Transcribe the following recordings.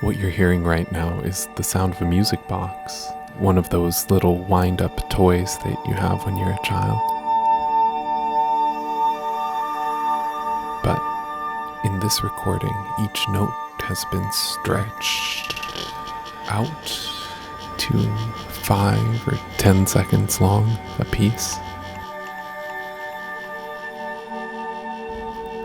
What you're hearing right now is the sound of a music box, one of those little wind-up toys that you have when you're a child. But in this recording, each note has been stretched out to 5 or 10 seconds long a piece.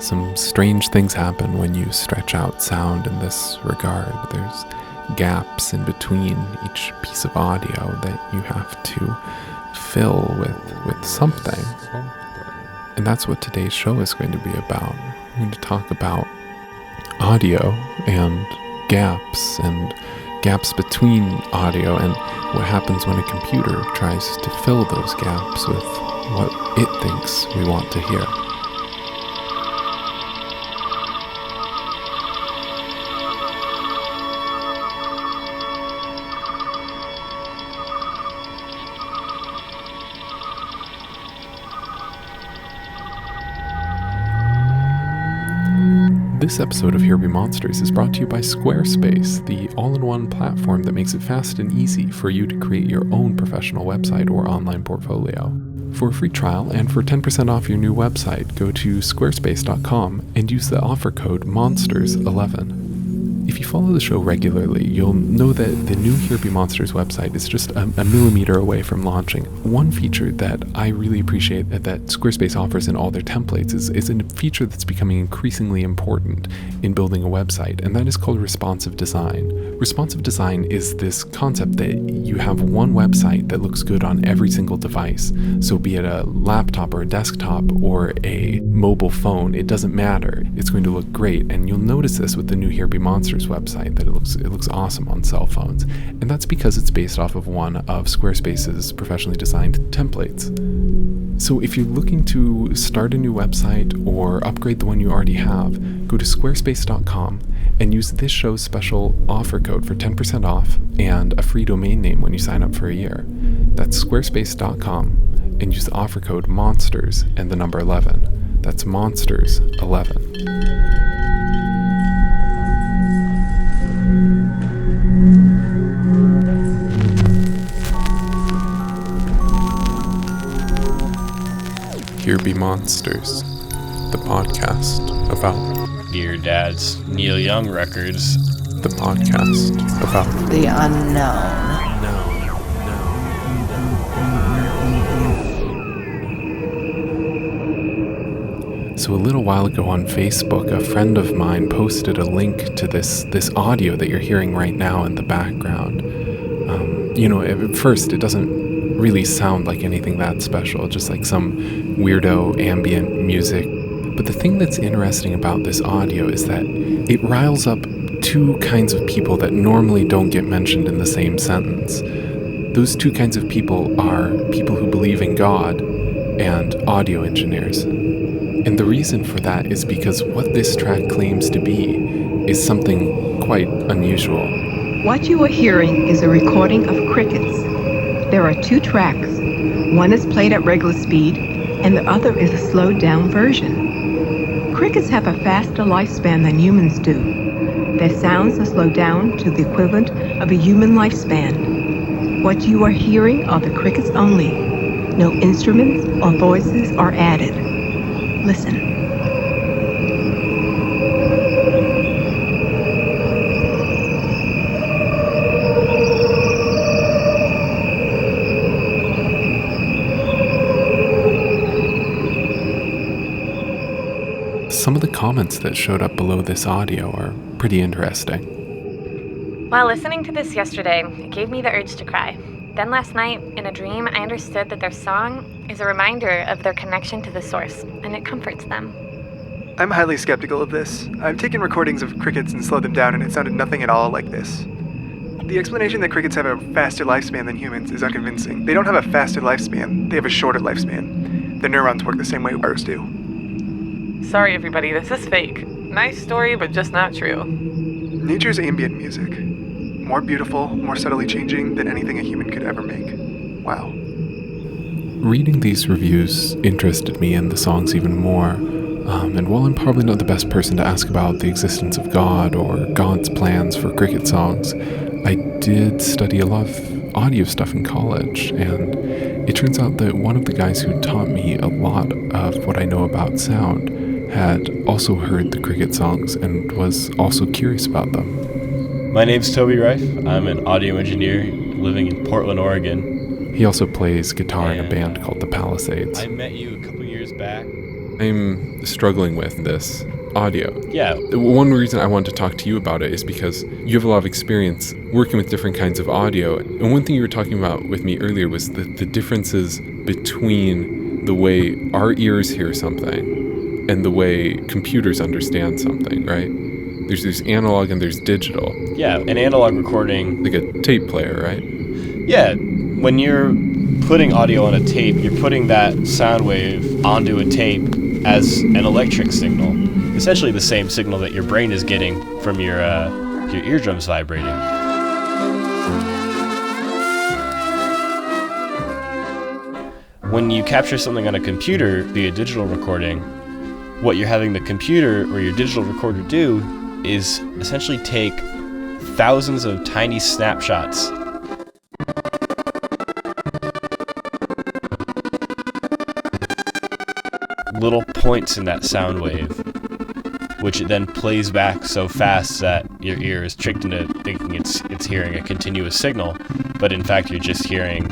Some strange things happen when you stretch out sound in this regard. There's gaps in between each piece of audio that you have to fill with something. And that's what today's show is going to be about. We're going to talk about audio and gaps between audio and what happens when a computer tries to fill those gaps with what it thinks we want to hear. This episode of Here Be Monsters is brought to you by Squarespace, the all-in-one platform that makes it fast and easy for you to create your own professional website or online portfolio. For a free trial and for 10% off your new website, go to squarespace.com and use the offer code MONSTERS11. If you follow the show regularly, you'll know that the new Here Be Monsters website is just a millimeter away from launching. One feature that I really appreciate that Squarespace offers in all their templates is a feature that's becoming increasingly important in building a website, and that is called responsive design. Responsive design is this concept that you have one website that looks good on every single device. So be it a laptop or a desktop or a mobile phone, it doesn't matter. It's going to look great, and you'll notice this with the new Here Be Monsters website, that it looks awesome on cell phones. And that's because it's based off of one of Squarespace's professionally designed templates. So if you're looking to start a new website or upgrade the one you already have, go to squarespace.com and use this show's special offer code for 10% off and a free domain name when you sign up for a year. That's squarespace.com and use the offer code MONSTERS and the number 11. That's MONSTERS11. Here Be Monsters, the podcast about Dear Dad's Neil Young records, the podcast about the unknown. So a little while ago on Facebook, a friend of mine posted a link to this audio that you're hearing right now in the background. At first it doesn't really sound like anything that special, just like some weirdo ambient music. But the thing that's interesting about this audio is that it riles up two kinds of people that normally don't get mentioned in the same sentence. Those two kinds of people are people who believe in God and audio engineers. And the reason for that is because what this track claims to be is something quite unusual. What you are hearing is a recording of crickets. There are two tracks. One is played at regular speed, and the other is a slowed down version. Crickets have a faster lifespan than humans do. Their sounds are slowed down to the equivalent of a human lifespan. What you are hearing are the crickets only. No instruments or voices are added. Listen. Some of the comments that showed up below this audio are pretty interesting. While listening to this yesterday, it gave me the urge to cry. Then last night, in a dream, I understood that their song is a reminder of their connection to the source, and it comforts them. I'm highly skeptical of this. I've taken recordings of crickets and slowed them down, and it sounded nothing at all like this. The explanation that crickets have a faster lifespan than humans is unconvincing. They don't have a faster lifespan, they have a shorter lifespan. Their neurons work the same way ours do. Sorry everybody, this is fake. Nice story, but just not true. Nature's ambient music. More beautiful, more subtly changing than anything a human could ever make. Wow. Reading these reviews interested me in the songs even more. And while I'm probably not the best person to ask about the existence of God or God's plans for cricket songs, I did study a lot of audio stuff in college, and it turns out that one of the guys who taught me a lot of what I know about sound had also heard the cricket songs and was also curious about them. My name's Toby Reif. I'm an audio engineer living in Portland, Oregon. He also plays guitar in a band called the Palisades. I met you a couple years back. I'm struggling with this audio. Yeah. One reason I wanted to talk to you about it is because you have a lot of experience working with different kinds of audio. And one thing you were talking about with me earlier was the differences between the way our ears hear something and the way computers understand something, right? There's analog and there's digital. Yeah, an analog recording. Like a tape player, right? Yeah, when you're putting audio on a tape, you're putting that sound wave onto a tape as an electric signal. Essentially the same signal that your brain is getting from your eardrums vibrating. When you capture something on a computer via digital recording, what you're having the computer or your digital recorder do is essentially take thousands of tiny snapshots little points in that sound wave, which it then plays back so fast that your ear is tricked into thinking it's hearing a continuous signal, but in fact you're just hearing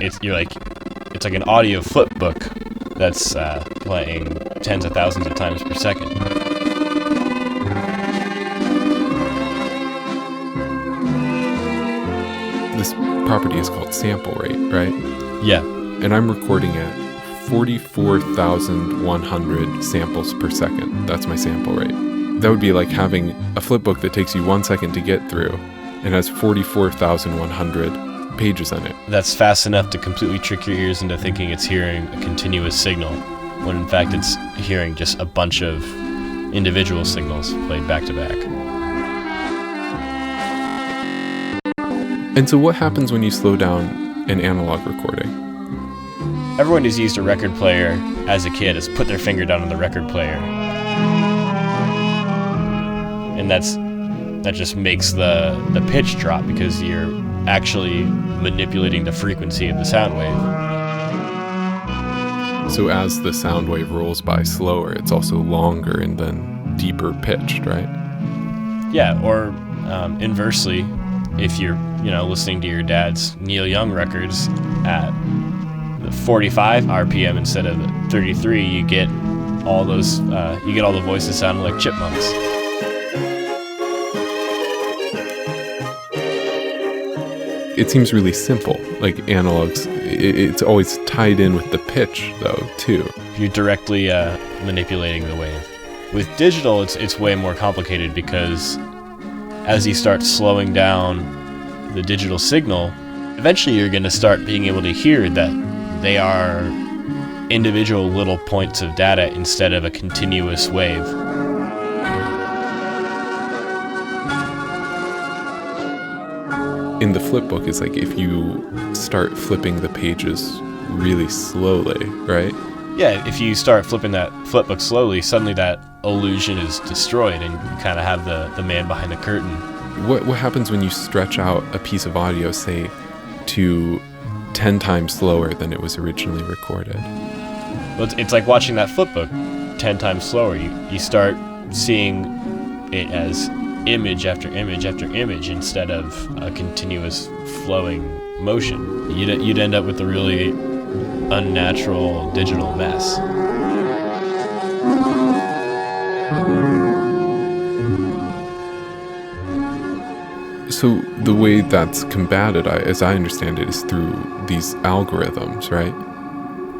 it's like an audio flip book that's playing tens of thousands of times per second. This property is called sample rate, right? Yeah. And I'm recording at 44,100 samples per second. That's my sample rate. That would be like having a flipbook that takes you 1 second to get through and has 44,100 pages on it. That's fast enough to completely trick your ears into thinking it's hearing a continuous signal, when in fact it's hearing just a bunch of individual signals played back to back. And so what happens when you slow down an analog recording? Everyone who's used a record player as a kid has put their finger down on the record player. And that just makes the pitch drop because you're actually manipulating the frequency of the sound wave. So as the sound wave rolls by slower, it's also longer and then deeper pitched, right? Yeah, or inversely, if you're listening to your dad's Neil Young records at 45 RPM instead of 33, you get all the voices sounding like chipmunks. It seems really simple, like analogs. It's always tied in with the pitch, though, too. You're directly manipulating the wave. With digital, it's way more complicated because as you start slowing down the digital signal, eventually you're going to start being able to hear that they are individual little points of data instead of a continuous wave. In the flipbook, it's like if you start flipping the pages really slowly, right? Yeah, if you start flipping that flipbook slowly, suddenly that illusion is destroyed and you kind of have the man behind the curtain. What happens when you stretch out a piece of audio, say, to 10 times slower than it was originally recorded? Well, it's like watching that flipbook 10 times slower. You start seeing it as image after image after image instead of a continuous flowing motion. You'd end up with a really unnatural digital mess. So the way that's combated, as I understand it, is through these algorithms, right?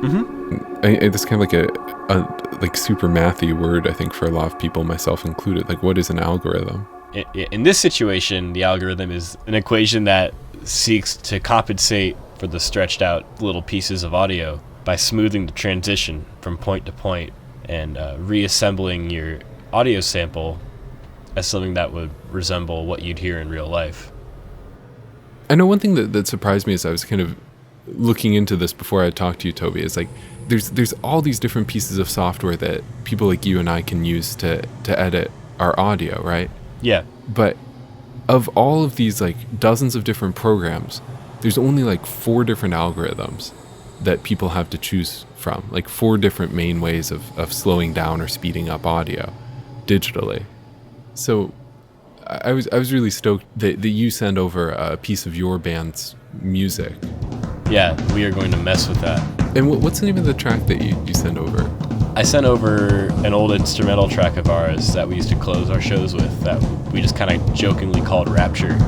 Mm-hmm. It's kind of like a super mathy word, I think, for a lot of people, myself included. Like, what is an algorithm? In this situation, the algorithm is an equation that seeks to compensate for the stretched out little pieces of audio by smoothing the transition from point to point and reassembling your audio sample as something that would resemble what you'd hear in real life. I know one thing that surprised me as I was kind of looking into this before I talked to you, Toby, is like there's all these different pieces of software that people like you and I can use to edit our audio, right? Yeah. But of all of these like dozens of different programs, there's only like 4 different algorithms that people have to choose from, like 4 different main ways of slowing down or speeding up audio digitally. So I was really stoked that you send over a piece of your band's music. Yeah, we are going to mess with that. And what's the name of the track that you send over? I sent over an old instrumental track of ours that we used to close our shows with that we just kind of jokingly called Rapture.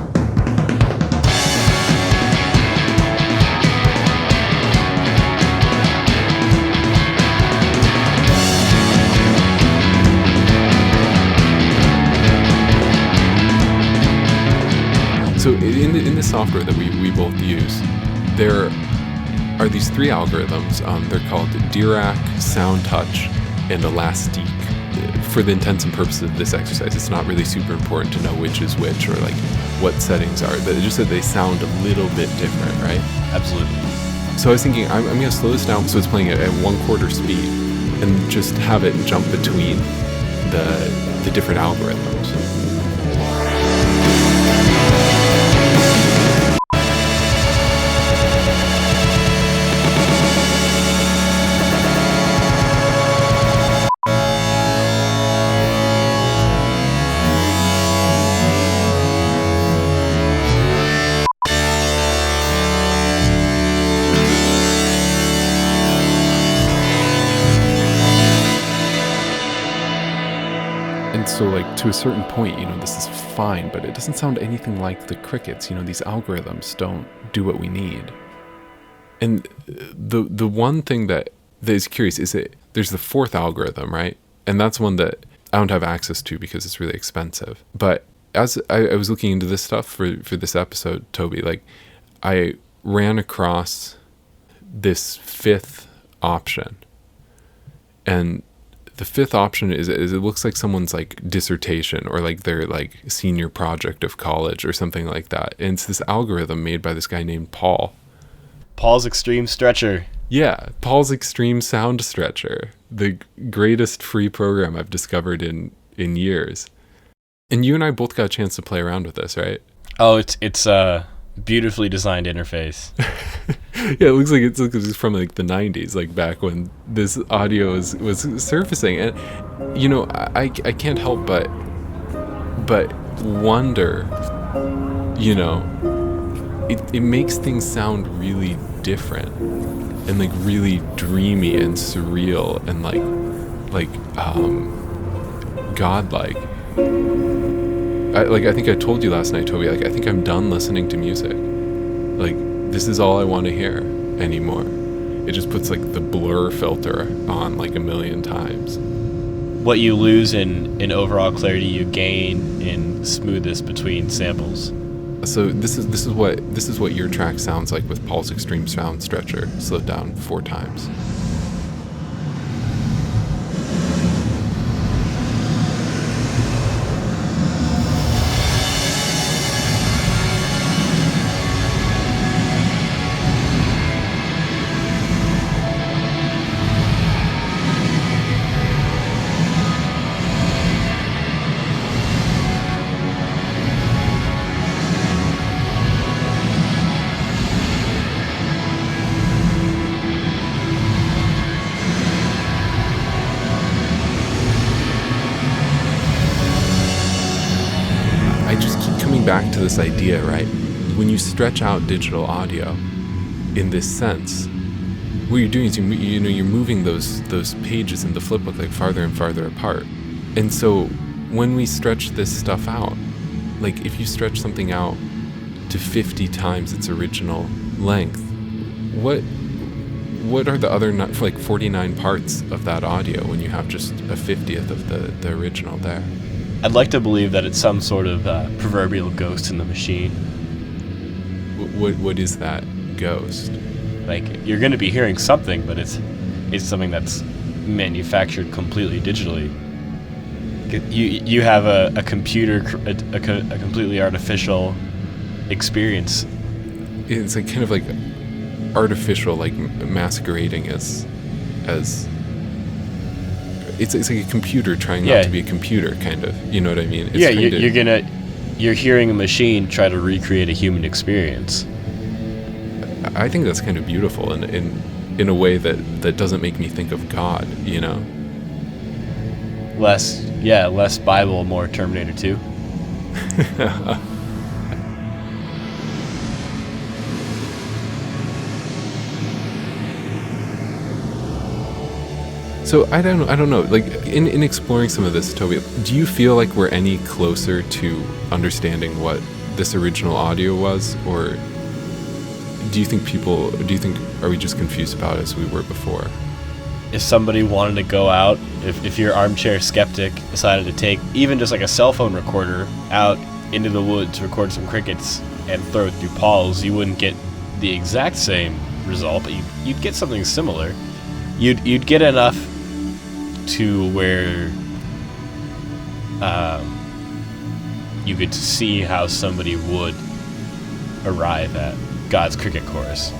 So in the software that we both use, there are these 3 algorithms. They're called Dirac, Sound Touch, and Elastique. For the intents and purposes of this exercise, it's not really super important to know which is which or like what settings are. It's just that they sound a little bit different, right? Absolutely. So I was thinking, I'm going to slow this down so it's playing at 1/4 speed and just have it jump between the different algorithms. So like to a certain point, this is fine, but it doesn't sound anything like the crickets. These algorithms don't do what we need. And the one thing that is curious is that there's the 4th algorithm, right? And that's one that I don't have access to because it's really expensive. But as I was looking into this stuff for this episode, Toby, like I ran across this 5th option. And the 5th option is it looks like someone's like dissertation or like their like senior project of college or something like that. And it's this algorithm made by this guy named Paul. Paul's Extreme Stretcher. Yeah, Paul's Extreme Sound Stretcher, the greatest free program I've discovered in years. And you and I both got a chance to play around with this, right? Oh, it's a beautifully designed interface. Yeah, it looks like it's from like the 90s, like back when this audio was surfacing. And I can't help but wonder, it makes things sound really different and like really dreamy and surreal and like godlike. I think I told you last night, Toby, like I think I'm done listening to music. Like this is all I want to hear anymore. It just puts like the blur filter on like a million times. What you lose in overall clarity, you gain in smoothness between samples. So this is what your track sounds like with Paul's Extreme Sound Stretcher slowed down 4 times. Back to this idea, right? When you stretch out digital audio in this sense, what you're doing is you're moving those pages in the flipbook like farther and farther apart. And so when we stretch this stuff out, like if you stretch something out to 50 times its original length, what are the other 49 parts of that audio when you have just a 50th of the original there? I'd like to believe that it's some sort of proverbial ghost in the machine. What is that ghost? Like you're going to be hearing something, but it's something that's manufactured completely digitally. You have a computer, a completely artificial experience. It's like kind of like artificial, like masquerading as it's like a computer trying not to be a computer, kind of. You know what I mean? It's you're hearing a machine try to recreate a human experience. I think that's kind of beautiful in a way that doesn't make me think of God, you know? Less Bible, more Terminator 2. So I don't know. Like in exploring some of this, Toby, do you feel like we're any closer to understanding what this original audio was, or do you think are we just confused about it as we were before? If somebody wanted to go out, if your armchair skeptic decided to take even just like a cell phone recorder out into the woods, record some crickets, and throw it through Paul's, you wouldn't get the exact same result, but you'd get something similar. You'd get enough to where you could see how somebody would arrive at God's cricket chorus.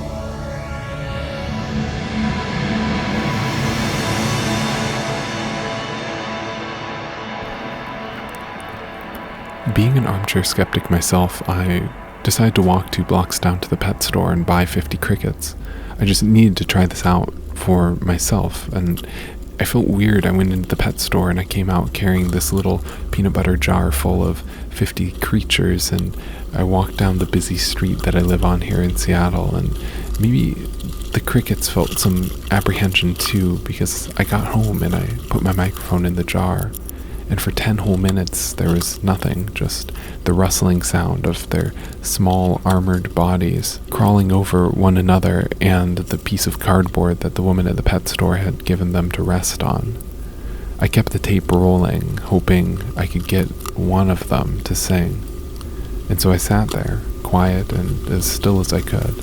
Being an armchair skeptic myself, I decided to walk 2 blocks down to the pet store and buy 50 crickets. I just needed to try this out for myself, and I felt weird. I went into the pet store and I came out carrying this little peanut butter jar full of 50 creatures, and I walked down the busy street that I live on here in Seattle, and maybe the crickets felt some apprehension too, because I got home and I put my microphone in the jar, and for 10 whole minutes there was nothing, just the rustling sound of their small armored bodies crawling over one another and the piece of cardboard that the woman at the pet store had given them to rest on. I kept the tape rolling, hoping I could get one of them to sing, and so I sat there, quiet and as still as I could.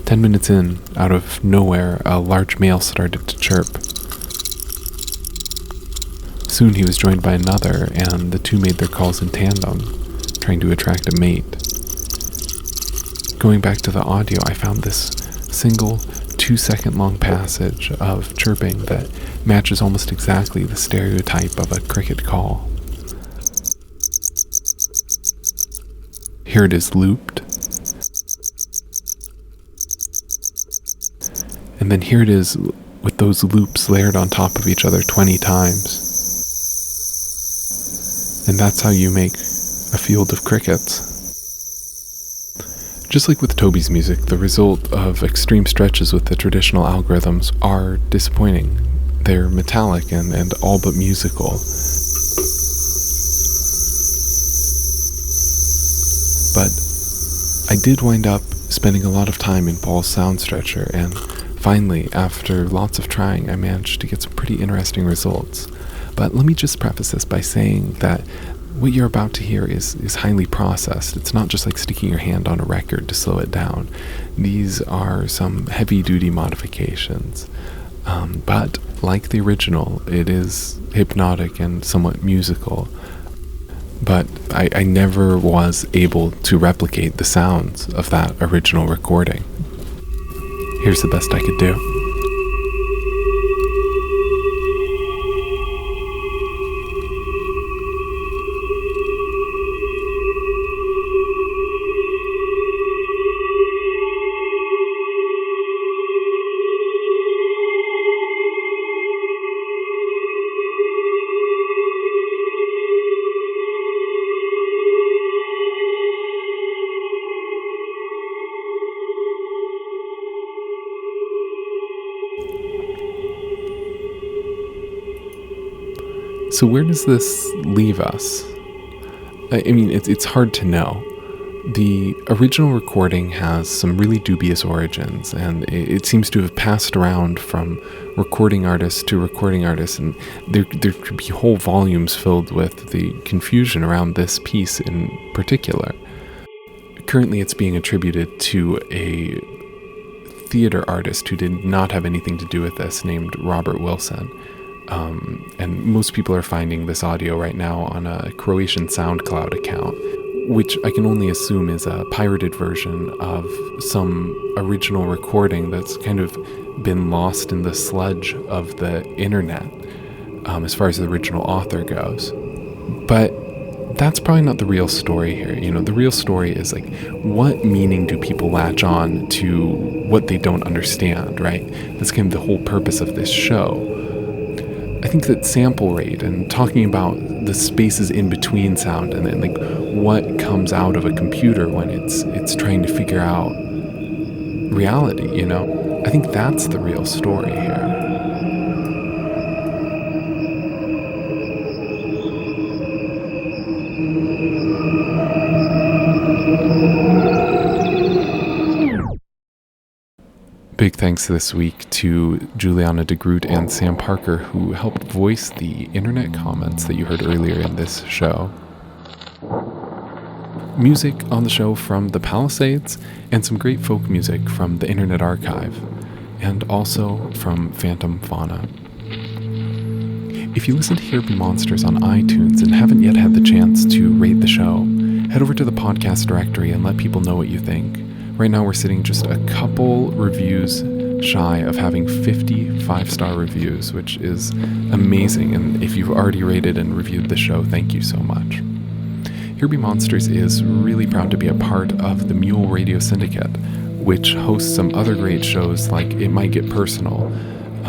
10 minutes in, out of nowhere, a large male started to chirp. Soon he was joined by another, and the two made their calls in tandem, trying to attract a mate. Going back to the audio, I found this single 2-second long passage of chirping that matches almost exactly the stereotype of a cricket call. Here it is looped. And then here it is with those loops layered on top of each other 20 times. And that's how you make a field of crickets. Just like with Toby's music, the result of extreme stretches with the traditional algorithms are disappointing. They're metallic and all but musical. But I did wind up spending a lot of time in Paul's sound stretcher, and finally, after lots of trying, I managed to get some pretty interesting results. But let me just preface this by saying that what you're about to hear is highly processed. It's not just like sticking your hand on a record to slow it down. These are some heavy-duty modifications. But like the original, it is hypnotic and somewhat musical. But I never was able to replicate the sounds of that original recording. Here's the best I could do. So where does this leave us? I mean, it's hard to know. The original recording has some really dubious origins, and it seems to have passed around from recording artist to recording artist, and there could be whole volumes filled with the confusion around this piece in particular. Currently, it's being attributed to a theater artist who did not have anything to do with this, named Robert Wilson. And most people are finding this audio right now on a Croatian SoundCloud account, which I can only assume is a pirated version of some original recording that's kind of been lost in the sludge of the internet, as far as the original author goes. But that's probably not the real story here. The real story is like, what meaning do people latch on to what they don't understand, right? That's kind of the whole purpose of this show. I think that sample rate and talking about the spaces in between sound and then like what comes out of a computer when it's trying to figure out reality, I think that's the real story here. Big thanks this week to Juliana DeGroot and Sam Parker, who helped voice the internet comments that you heard earlier in this show. Music on the show from the Palisades, and some great folk music from the Internet Archive, and also from Phantom Fauna. If you listen to Here Be Monsters on iTunes and haven't yet had the chance to rate the show, head over to the podcast directory and let people know what you think. Right now we're sitting just a couple reviews shy of having 50 5-star reviews, which is amazing. And if you've already rated and reviewed the show, thank you so much. Here Be Monsters is really proud to be a part of the Mule Radio Syndicate, which hosts some other great shows like It Might Get Personal.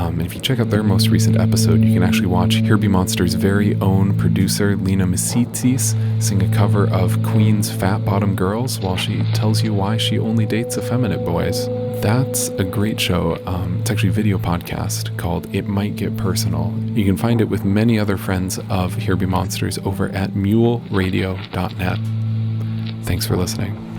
And if you check out their most recent episode, you can actually watch Here Be Monsters' very own producer, Lena Misitsis, sing a cover of Queen's Fat Bottom Girls while she tells you why she only dates effeminate boys. That's a great show. It's actually a video podcast called It Might Get Personal. You can find it with many other friends of Here Be Monsters over at muleradio.net. Thanks for listening.